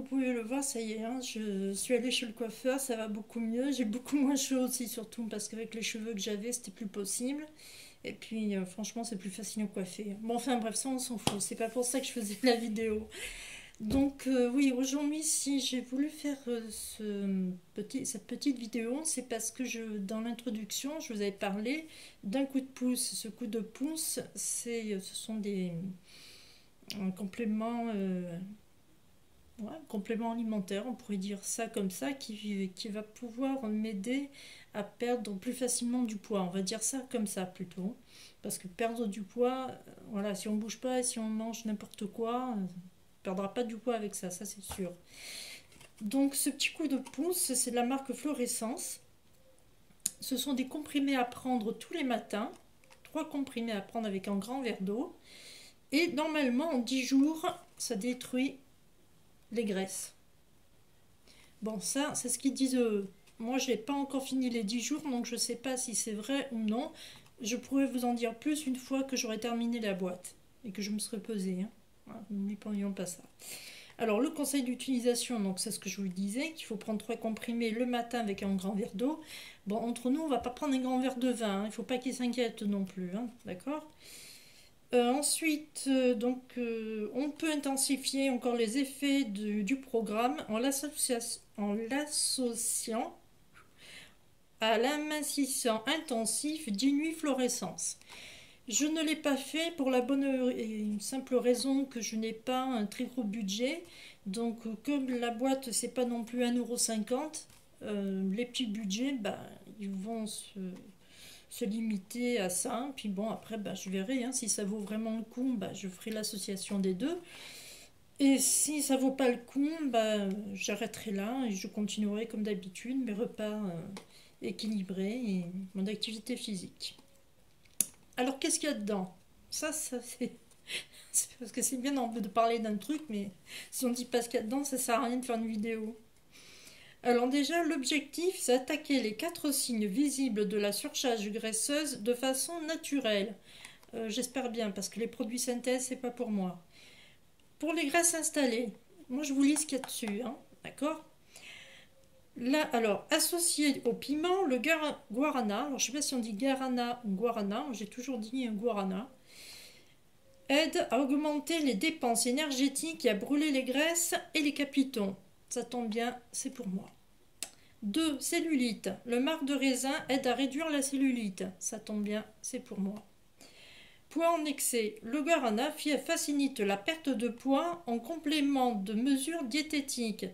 vous pouvez le voir, ça y est, hein, je suis allée chez le coiffeur, ça va beaucoup mieux. J'ai beaucoup moins chaud aussi, surtout parce qu'avec les cheveux que j'avais, c'était plus possible. Et puis, franchement, c'est plus facile à coiffer. Bon, enfin, bref, ça, on s'en fout. C'est pas pour ça que je faisais la vidéo. Donc, oui, aujourd'hui, si j'ai voulu faire cette petite vidéo, c'est parce que dans l'introduction, je vous avais parlé d'un coup de pouce. Ce coup de pouce, ce sont un complément. Ouais, un complément alimentaire, on pourrait dire ça comme ça, qui va pouvoir m'aider à perdre plus facilement du poids. On va dire ça comme ça plutôt. Parce que perdre du poids, voilà, si on bouge pas et si on mange n'importe quoi, on ne perdra pas du poids avec ça c'est sûr. Donc ce petit coup de pouce, c'est de la marque Florescence. Ce sont des comprimés à prendre tous les matins. 3 comprimés à prendre avec un grand verre d'eau. Et normalement, en 10 jours, ça détruit les graisses. Bon, ça, c'est ce qu'ils disent eux. Moi, je n'ai pas encore fini les 10 jours, donc je ne sais pas si c'est vrai ou non. Je pourrais vous en dire plus une fois que j'aurai terminé la boîte et que je me serai pesée. Hein. Voilà, n'oublions pas ça. Alors, le conseil d'utilisation, donc c'est ce que je vous disais, qu'il faut prendre 3 comprimés le matin avec un grand verre d'eau. Bon, entre nous, on ne va pas prendre un grand verre de vin. Hein. Il ne faut pas qu'ils s'inquiètent non plus. Hein. D'accord. Ensuite, on peut intensifier encore les effets du programme en l'associant à l'amincissant intensif d'Inuit Fluorescence. Je ne l'ai pas fait pour la bonne et simple raison que je n'ai pas un très gros budget. Donc, comme la boîte, c'est pas non plus 1,50 €, les petits budgets, bah, ils vont se limiter à ça. Puis bon, après, bah, je verrai. Hein, si ça vaut vraiment le coup, bah, je ferai l'association des deux. Et si ça vaut pas le coup, bah, j'arrêterai là et je continuerai comme d'habitude mes repas équilibrés et mon activité physique. Alors, qu'est-ce qu'il y a dedans? Ça c'est... C'est parce que c'est bien de parler d'un truc, mais si on dit pas ce qu'il y a dedans, ça sert à rien de faire une vidéo. Alors déjà, l'objectif, c'est attaquer les 4 signes visibles de la surcharge graisseuse de façon naturelle. J'espère bien, parce que les produits synthèse, c'est pas pour moi. Pour les graisses installées, moi je vous lis ce qu'il y a dessus, hein, d'accord. Là, alors, associé au piment, le guarana, alors je sais pas si on dit guarana ou guarana, j'ai toujours dit guarana, aide à augmenter les dépenses énergétiques et à brûler les graisses et les capitons. Ça tombe bien, c'est pour moi. 2. Cellulite. Le marc de raisin aide à réduire la cellulite. Ça tombe bien, c'est pour moi. Poids en excès. Le guarana facilite la perte de poids en complément de mesures diététiques.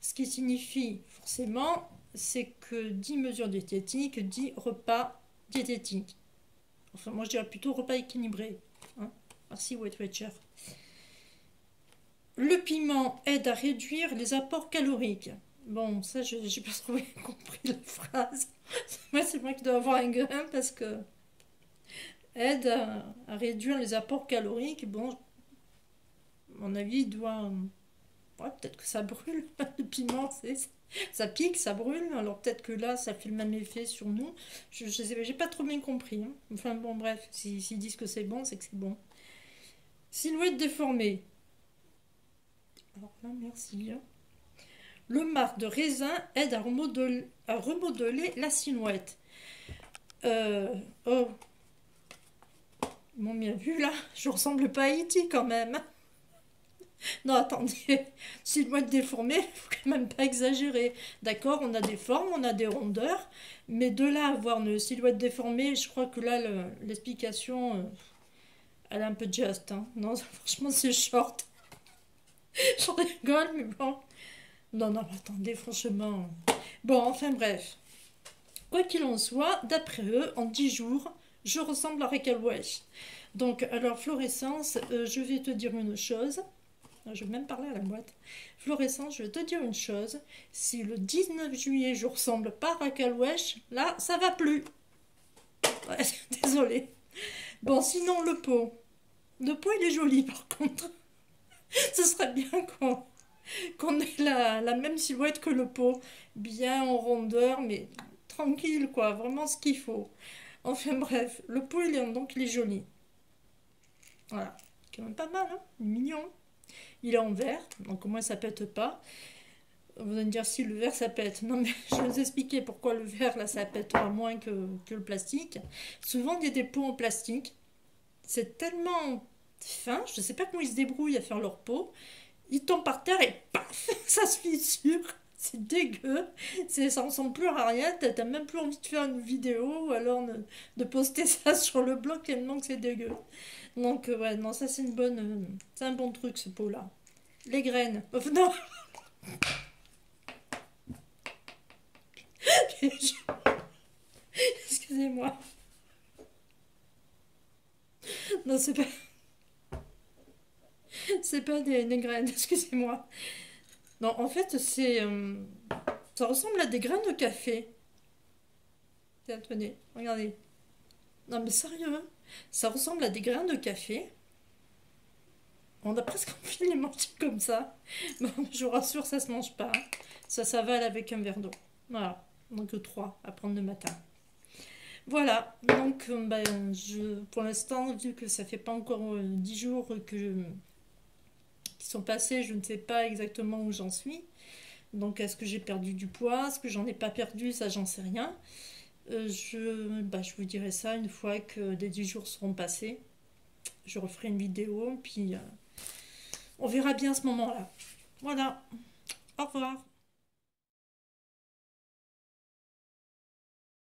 Ce qui signifie forcément, c'est que 10 mesures diététiques, 10 repas diététiques. Enfin, moi je dirais plutôt repas équilibrés. Hein. Merci Weight Watcher. Le piment aide à réduire les apports caloriques. Bon, ça, je n'ai pas trop bien compris la phrase. Moi, c'est moi qui dois avoir un grain parce que aide à réduire les apports caloriques. Bon, à mon avis, il doit... Ouais, peut-être que ça brûle. Le piment, ça pique, ça brûle. Alors peut-être que là, ça fait le même effet sur nous. Je sais, j'ai pas trop bien compris. Hein. Enfin bon, bref, s'ils disent que c'est bon, c'est que c'est bon. Silhouette déformée. Alors là, merci. Le marc de raisin aide à remodeler la silhouette. Oh, ils m'ont bien vu là, je ressemble pas à E.T. quand même. Non, attendez, silhouette déformée, faut quand même pas exagérer. D'accord, on a des formes, on a des rondeurs, mais de là à avoir une silhouette déformée, je crois que là, l'explication, elle est un peu juste. Hein. Non, franchement, c'est short. Je rigole, mais bon. Non, non, attendez, franchement. Bon, enfin bref. Quoi qu'il en soit, d'après eux, en 10 jours, je ressemble à Raquel Welch. Donc, alors, Florescence, je vais te dire une chose. Je vais même parler à la boîte. Florescence, je vais te dire une chose. Si le 19 juillet, je ressemble pas à Raquel Welch, là, ça va plus. Ouais, désolée. Bon, sinon, le pot. Le pot, il est joli, par contre. Ce serait bien qu'on ait la même silhouette que le pot. Bien en rondeur, mais tranquille, quoi. Vraiment ce qu'il faut. Enfin bref, le pot, il est joli. Voilà. C'est quand même pas mal, hein. Il est mignon. Il est en verre, donc au moins ça pète pas. Vous allez me dire si le verre ça pète. Non mais je vais vous expliquer pourquoi le verre là ça pètera moins que le plastique. Souvent il y a des pots en plastique. C'est tellement fin, je sais pas comment ils se débrouillent à faire leur pot. Ils tombent par terre et paf, ça se fissure. C'est dégueu, ça ressemble plus à rien, t'as même plus envie de faire une vidéo ou alors de poster ça sur le blog tellement que c'est dégueu. Donc ouais, non, ça c'est une bonne, c'est un bon truc ce pot-là. Les graines, non, excusez-moi, non c'est pas des graines, excusez-moi. Non, en fait ça ressemble à des graines de café. Tiens, tenez, regardez. Non mais sérieux, hein, ça ressemble à des grains de café. On a presque envie de les manger comme ça. Bon, je vous rassure, ça se mange pas, hein. Ça s'avale avec un verre d'eau. Voilà. Donc trois à prendre le matin. Voilà. Donc ben, pour l'instant, vu que ça fait pas encore 10 jours qui sont passés, je ne sais pas exactement où j'en suis. Donc est-ce que j'ai perdu du poids? Est-ce que j'en ai pas perdu? Ça, j'en sais rien. Je vous dirai ça une fois que les 10 jours seront passés. Je referai une vidéo, puis on verra bien à ce moment-là. Voilà. Au revoir.